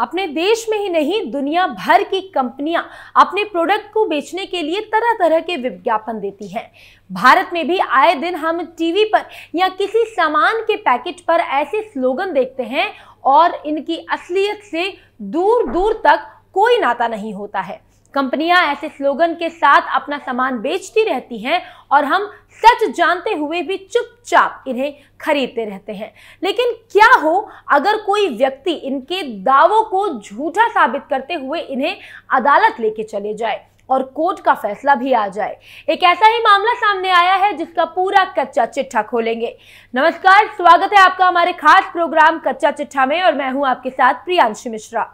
अपने देश में ही नहीं दुनिया भर की कंपनियां अपने प्रोडक्ट को बेचने के लिए तरह तरह के विज्ञापन देती हैं। भारत में भी आए दिन हम टीवी पर या किसी सामान के पैकेट पर ऐसे स्लोगन देखते हैं और इनकी असलियत से दूर दूर तक कोई नाता नहीं होता है। कंपनियां ऐसे स्लोगन के साथ अपना सामान बेचती रहती हैं और हम सच जानते हुए भी चुपचाप इन्हें खरीदते रहते हैं। लेकिन क्या हो अगर कोई व्यक्ति इनके दावों को झूठा साबित करते हुए इन्हें अदालत लेके चले जाए और कोर्ट का फैसला भी आ जाए। एक ऐसा ही मामला सामने आया है जिसका पूरा कच्चा चिट्ठा खोलेंगे। नमस्कार, स्वागत है आपका हमारे खास प्रोग्राम कच्चा चिट्ठा में और मैं हूं आपके साथ प्रियांशी मिश्रा।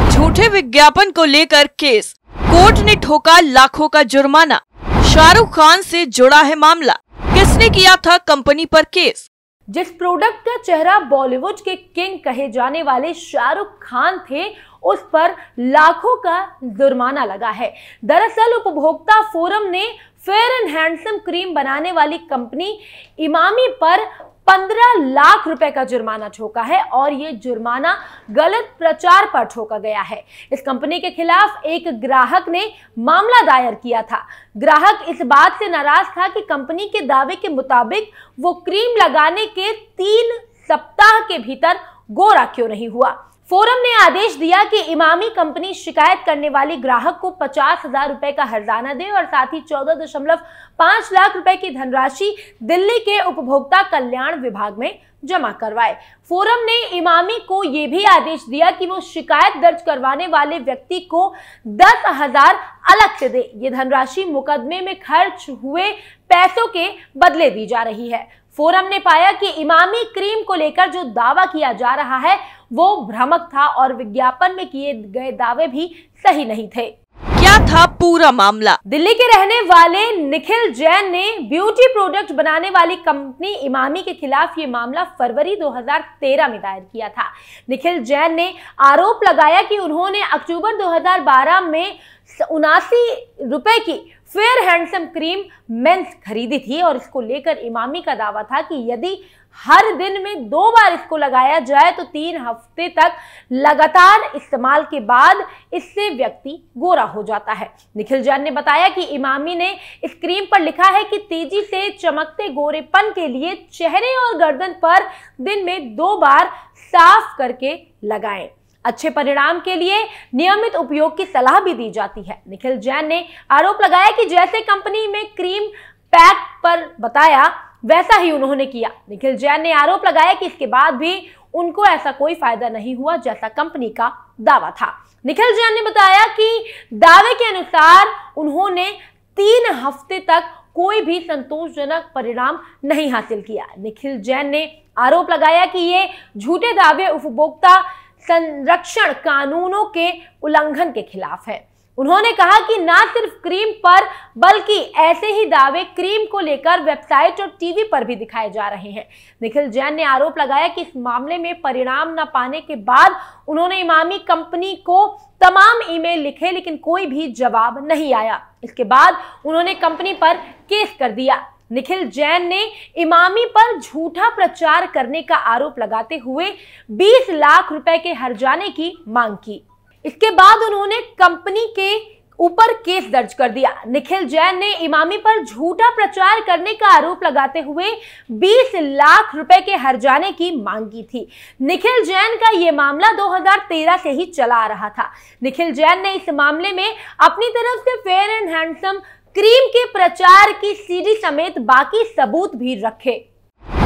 झूठे विज्ञापन को लेकर केस, कोर्ट ने ठोका लाखों का जुर्माना। शाहरुख खान से जुड़ा है मामला, किसने किया था कंपनी पर केस? जिस प्रोडक्ट का चेहरा बॉलीवुड के किंग कहे जाने वाले शाहरुख खान थे, उस पर लाखों का जुर्माना लगा है। दरअसल उपभोक्ता फोरम ने फेयर एंड हैंडसम क्रीम बनाने वाली कंपनी इमामी पर 15 लाख रुपए का जुर्माना ठोका है और ये जुर्माना गलत प्रचार पर ठोका गया है। इस कंपनी के खिलाफ एक ग्राहक ने मामला दायर किया था। ग्राहक इस बात से नाराज था कि कंपनी के दावे के मुताबिक वो क्रीम लगाने के 3 सप्ताह के भीतर गोरा क्यों नहीं हुआ। फोरम ने आदेश दिया कि इमामी कंपनी शिकायत करने वाली ग्राहक को 50,000 रुपए का हर्जाना दे और साथ ही 14.5 लाख रुपए की धनराशि दिल्ली के उपभोक्ता कल्याण विभाग में जमा करवाए। फोरम ने इमामी को यह भी आदेश दिया कि वो शिकायत दर्ज करवाने वाले व्यक्ति को 10,000 अलग से दे। ये धनराशि मुकदमे में खर्च हुए पैसों के बदले दी जा रही है। फोरम ने पाया कि इमामी क्रीम को लेकर जो दावा किया जा रहा है वो भ्रामक था और विज्ञापन में किए गए दावे भी सही नहीं थे। क्या था पूरा मामला? दिल्ली के रहने वाले निखिल जैन ने ब्यूटी प्रोडक्ट बनाने वाली कंपनी इमामी के खिलाफ ये मामला फरवरी 2013 में दायर किया था। निखिल जैन ने आरोप लगाया कि उन्होंने अक्टूबर 2012 में 79 रुपए की फेयर हैंडसम क्रीम मेंस खरीदी थी और इसको लेकर इमामी का दावा था कि यदि हर दिन में 2 बार इसको लगाया जाए तो 3 हफ्ते तक लगातार इस्तेमाल के बाद इससे व्यक्ति गोरा हो जाता है। निखिल जैन ने बताया कि इमामी ने इस क्रीम पर लिखा है कि तेजी से चमकते गोरेपन के लिए चेहरे और गर्दन पर दिन में 2 बार साफ करके लगाएं। अच्छे परिणाम के लिए नियमित उपयोग की सलाह भी दी जाती है। निखिल जैन ने आरोप लगाया कि जैसे कंपनी में क्रीम पैक पर बताया वैसा ही उन्होंने किया। निखिल जैन ने आरोप लगाया कि इसके बाद भी उनको ऐसा कोई फायदा नहीं हुआ जैसा कंपनी का दावा था। निखिल जैन ने बताया कि दावे के अनुसार उन्होंने 3 हफ्ते तक कोई भी संतोषजनक परिणाम नहीं हासिल किया। निखिल जैन ने आरोप लगाया कि ये झूठे दावे उपभोक्ता संरक्षण कानूनों के उल्लंघन के खिलाफ है। उन्होंने कहा कि न सिर्फ क्रीम पर बल्कि ऐसे ही दावे क्रीम को लेकर वेबसाइट और टीवी पर भी दिखाए जा रहे हैं। निखिल जैन ने आरोप लगाया कि इस मामले में परिणाम न पाने के बाद उन्होंने इमामी कंपनी को तमाम ईमेल लिखे लेकिन कोई भी जवाब नहीं आया। इसके बाद उन्होंने कंपनी पर केस कर दिया। निखिल जैन ने इमामी पर झूठा प्रचार करने का आरोप लगाते हुए 20 लाख रुपए के हर्जाने की मांग की। इसके बाद उन्होंने कंपनी के ऊपर केस दर्ज कर दिया। निखिल जैन ने इमामी पर झूठा प्रचार करने का आरोप लगाते हुए 20 लाख रुपए के हर्जाने की मांग की थी। निखिल जैन का यह मामला 2013 से ही चला आ रहा था। निखिल जैन ने इस मामले में अपनी तरफ से फेयर एंड हैंडसम क्रीम के प्रचार की सीडी समेत बाकी सबूत भी रखे।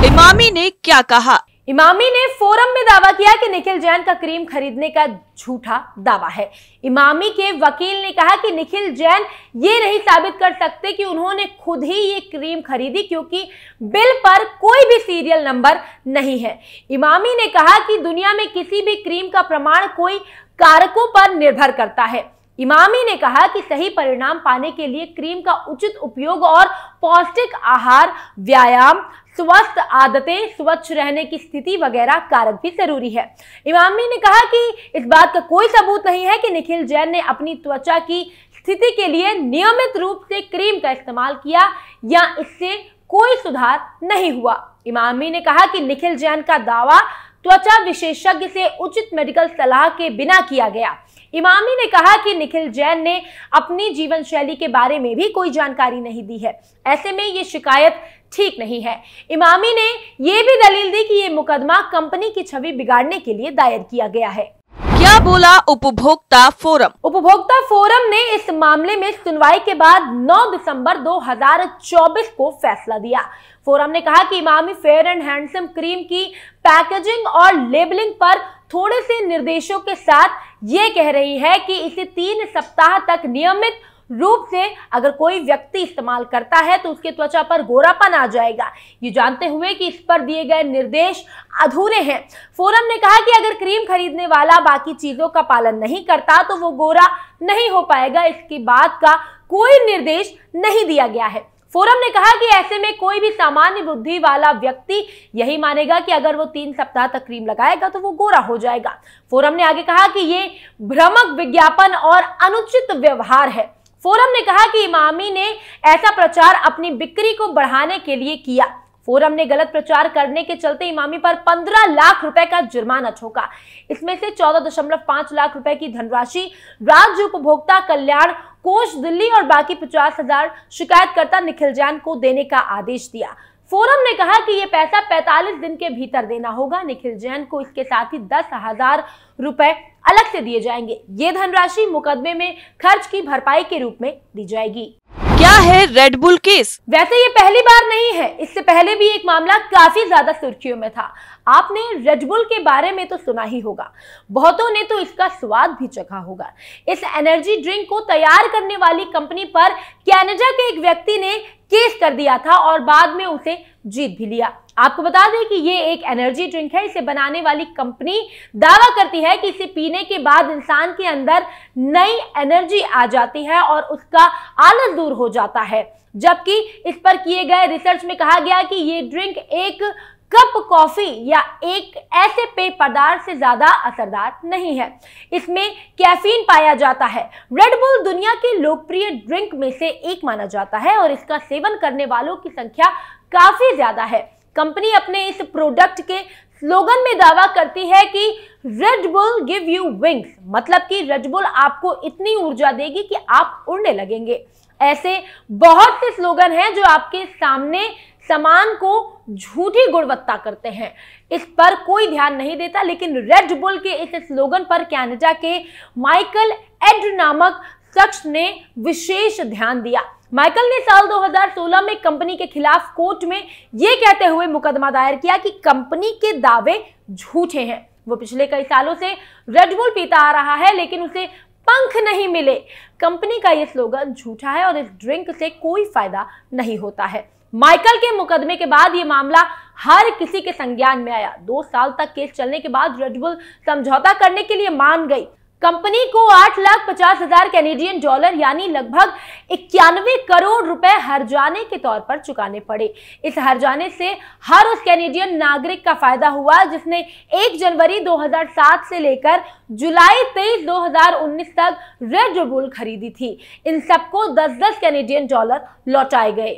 इमामी ने क्या कहा? इमामी ने फोरम में दावा किया कि निखिल जैन का क्रीम खरीदने का झूठा दावा है। इमामी के वकील ने कहा कि निखिल जैन ये नहीं साबित कर सकते कि उन्होंने खुद ही ये क्रीम खरीदी क्योंकि बिल पर कोई भी सीरियल नंबर नहीं है। इमामी ने कहा कि दुनिया में किसी भी क्रीम का प्रमाण कोई कारकों पर निर्भर करता है। इमामी ने कहा कि सही परिणाम पाने के लिए क्रीम का उचित उपयोग और पौष्टिक आहार, व्यायाम, स्वस्थ आदतें, स्वच्छ रहने की स्थिति वगैरह कारक भी जरूरी है। इमामी ने कहा कि इस बात का कोई सबूत नहीं है कि निखिल जैन ने अपनी त्वचा की स्थिति के लिए नियमित रूप से क्रीम का इस्तेमाल किया या इससे कोई सुधार नहीं हुआ। इमामी ने कहा कि निखिल जैन का दावा त्वचा विशेषज्ञ से उचित मेडिकल सलाह के बिना किया गया। इमामी ने कहा कि निखिल जैन ने अपनी जीवन शैली के बारे में भी कोई जानकारी नहीं दी है, ऐसे में ये शिकायत ठीक नहीं है। इमामी ने यह भी दलील दी कि ये मुकदमा कंपनी की छवि बिगाड़ने के लिए दायर किया गया है। क्या बोला उपभोक्ता फोरम? उपभोक्ता फोरम ने इस मामले में सुनवाई के बाद 9 दिसंबर 2024 को फैसला दिया। फोरम ने कहा कि Emami fair and handsome cream की पैकेजिंग और लेबलिंग पर थोड़े से निर्देशों के साथ ये कह रही है कि इसे 3 सप्ताह तक नियमित रूप से अगर कोई व्यक्ति इस्तेमाल करता है तो उसके त्वचा पर गोरापन आ जाएगा। ये जानते हुए कि इस पर दिए गए निर्देश अधूरे हैं, फोरम ने कहा कि अगर क्रीम खरीदने वाला बाकी चीजों का पालन नहीं करता तो वो गोरा नहीं हो पाएगा। इसकी बात का कोई निर्देश नहीं दिया गया है। फोरम ने कहा कि ऐसे में कोई भी सामान्य बुद्धि वाला व्यक्ति यही मानेगा कि अगर वो 3 सप्ताह तक क्रीम लगाएगा तो वो गोरा हो जाएगा। फोरम ने आगे कहा कि ये भ्रामक विज्ञापन और अनुचित व्यवहार है। फोरम ने कहा कि इमामी ने ऐसा प्रचार अपनी बिक्री को बढ़ाने के लिए किया। फोरम ने गलत प्रचार करने के चलते इमामी पर 15 लाख रुपए का जुर्माना ठोका। इसमें से 14.5 लाख रुपए की धनराशि राज्य उपभोक्ता कल्याण कोष दिल्ली और बाकी 50,000 शिकायतकर्ता निखिल जैन को देने का आदेश दिया। फोरम ने कहा कि ये पैसा 45 दिन के भीतर देना होगा। निखिल जैन को इसके साथ ही 10,000 रुपए अलग से दिए जाएंगे। ये धनराशि मुकदमे में खर्च की भरपाई के रूप में दी जाएगी। क्या है रेड बुल केस? वैसे ये पहली बार नहीं है, इससे पहले भी एक मामला काफी ज्यादा सुर्खियों में था। आपने रेड बुल के बारे में तो सुना ही होगा, बहुतों ने तो इसका स्वाद भी चखा होगा। इस एनर्जी ड्रिंक को तैयार करने वाली कंपनी पर कनाडा के एक व्यक्ति ने केस कर दिया था और बाद में उसे जीत भी लिया। आपको बता दें कि ये एक एनर्जी ड्रिंक है। इसे बनाने वाली कंपनी दावा करती है कि इसे पीने के बाद इंसान के अंदर नई एनर्जी आ जाती है और उसका आलस दूर हो जाता है, जबकि इस पर किए गए रिसर्च में कहा गया कि ये ड्रिंक एक कप कॉफी या एक ऐसे पेय पदार्थ से ज्यादा असरदार नहीं है। इसमें कैफीन पाया जाता है। रेड बुल दुनिया के लोकप्रिय ड्रिंक में से एक माना जाता है और इसका सेवन करने वालों की संख्या काफी ज्यादा है। कंपनी अपने इस प्रोडक्ट के स्लोगन में दावा करती है कि red bull give you wings, मतलब कि रेड बुल आपको इतनी ऊर्जा देगी कि आप उड़ने लगेंगे। ऐसे बहुत से स्लोगन हैं जो आपके सामने सामान को झूठी गुणवत्ता करते हैं। इस पर कोई ध्यान नहीं देता, लेकिन रेड बुल के इस स्लोगन पर कनाडा के माइकल एड नामक शख्स ने विशेष ध्यान दिया। माइकल ने साल 2016 में कंपनी के खिलाफ कोर्ट में यह कहते हुए मुकदमा दायर किया कि कंपनी के दावे झूठे हैं। वो पिछले कई सालों से रेड बुल पीता आ रहा है, लेकिन उसे पंख नहीं मिले। कंपनी का यह स्लोगन झूठा है और इस ड्रिंक से कोई फायदा नहीं होता है। माइकल के मुकदमे के बाद यह मामला हर किसी के संज्ञान में आया। 2 साल तक केस चलने के बाद रेड बुल समझौता करने के लिए मान गई। कंपनी को 8,50,000 कैनेडियन डॉलर यानी लगभग 91 करोड़ रुपए हर्जाने के तौर पर चुकाने पड़े। इस हर्जाने से हर उस कैनेडियन नागरिक का फायदा हुआ जिसने 1 जनवरी 2007 से लेकर जुलाई 23, 2019 तक रेड बुल खरीदी थी। इन सबको 10-10 कैनेडियन डॉलर लौटाए गए।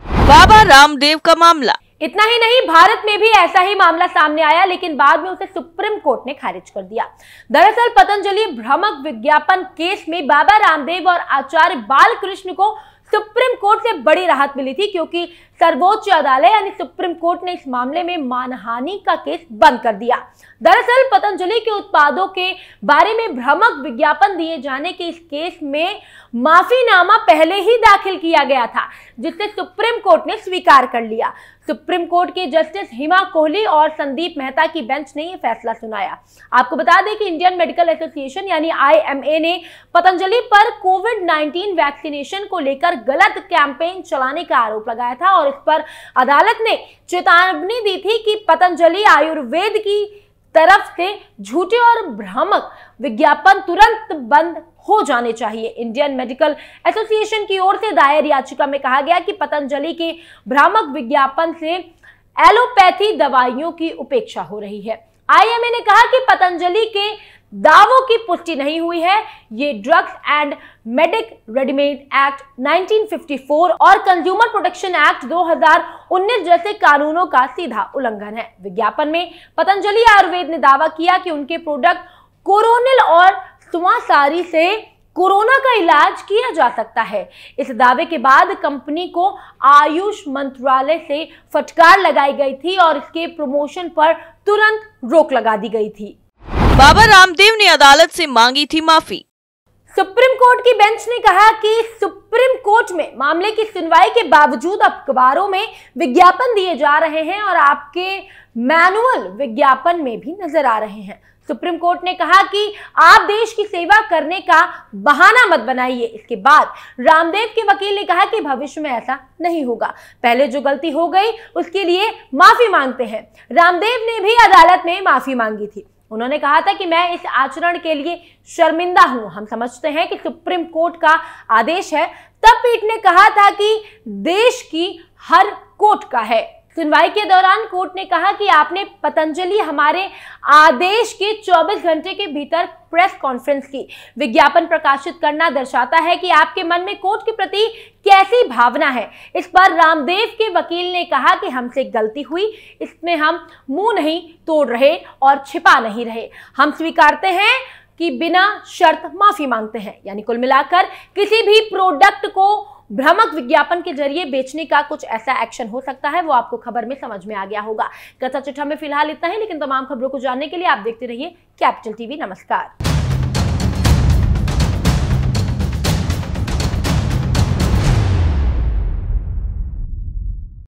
बाबा रामदेव का मामला। इतना ही नहीं, भारत में भी ऐसा ही मामला सामने आया, लेकिन बाद में उसे सुप्रीम कोर्ट ने खारिज कर दिया। दरअसल पतंजलि भ्रामक विज्ञापन केस में बाबा रामदेव और आचार्य बालकृष्ण को सुप्रीम कोर्ट से बड़ी राहत मिली थी, क्योंकि सर्वोच्च अदालत यानी सुप्रीम कोर्ट ने इस मामले में मानहानि का केस बंद कर दिया। दरअसल पतंजलि के उत्पादों के बारे में भ्रामक विज्ञापन दिए जाने के इस केस में माफीनामा पहले ही दाखिल किया गया था, जिसे सुप्रीम कोर्ट ने स्वीकार कर लिया। सुप्रीम कोर्ट के जस्टिस हिमा कोहली और संदीप मेहता की बेंच ने यह फैसला सुनाया। आपको बता दें कि इंडियन मेडिकल एसोसिएशन यानी IMA ने पतंजलि पर कोविड-19 वैक्सीनेशन को लेकर गलत कैंपेन चलाने का आरोप लगाया था और इस पर अदालत ने चेतावनी दी थी कि पतंजलि आयुर्वेद की तरफ से झूठे और भ्रामक विज्ञापन तुरंत बंद हो जाने चाहिए। इंडियन मेडिकल एसोसिएशन की ओर से दायर याचिका में कहा गया कि पतंजलि के भ्रामक विज्ञापन से एलोपैथी दवाइयों की उपेक्षा हो रही है। IMA ने कहा कि पतंजलि के दावों की पुष्टि नहीं हुई है। ये drugs and medic readymade act 1954 और कंज्यूमर प्रोटेक्शन एक्ट 2019 जैसे कानूनों का सीधा उल्लंघन है। विज्ञापन में पतंजलि आयुर्वेद ने दावा किया कि उनके प्रोडक्ट कोरोनिल और सुवासारी से कोरोना का इलाज किया जा सकता है। इस दावे के बाद कंपनी को आयुष मंत्रालय से फटकार लगाई गई थी और इसके प्रमोशन पर तुरंत रोक लगा दी गई थी। बाबा रामदेव ने अदालत से मांगी थी माफी। सुप्रीम कोर्ट की बेंच ने कहा कि सुप्रीम कोर्ट में मामले की सुनवाई के बावजूद अखबारों में विज्ञापन दिए जा रहे हैं और आपके मैनुअल विज्ञापन में भी नजर आ रहे हैं। सुप्रीम कोर्ट ने कहा कि आप देश की सेवा करने का बहाना मत बनाइए। इसके बाद रामदेव के वकील ने कहा कि भविष्य में ऐसा नहीं होगा। पहले जो गलती हो गई उसके लिए माफी मांगते हैं। रामदेव ने भी अदालत में माफी मांगी थी। उन्होंने कहा था कि मैं इस आचरण के लिए शर्मिंदा हूं। हम समझते हैं कि सुप्रीम कोर्ट का आदेश है। तब पीठ ने कहा था कि देश की हर कोर्ट का है। सुनवाई के दौरान कोर्ट ने कहा कि आपने पतंजलि हमारे आदेश के 24 घंटे के भीतर प्रेस कॉन्फ्रेंस की। विज्ञापन प्रकाशित करना दर्शाता है कि आपके मन में कोर्ट के प्रति कैसी भावना है। इस पर रामदेव के वकील ने कहा कि हमसे गलती हुई, इसमें हम मुंह नहीं तोड़ रहे और छिपा नहीं रहे। हम स्वीकारते हैं कि बिना शर्त माफी मांगते हैं। यानी कुल मिलाकर किसी भी प्रोडक्ट को भ्रामक विज्ञापन के जरिए बेचने का कुछ ऐसा एक्शन हो सकता है, वो आपको खबर में समझ में आ गया होगा। कथा चिट्ठा में फिलहाल इतना ही, लेकिन तमाम खबरों को जानने के लिए आप देखते रहिए कैपिटल टीवी। नमस्कार।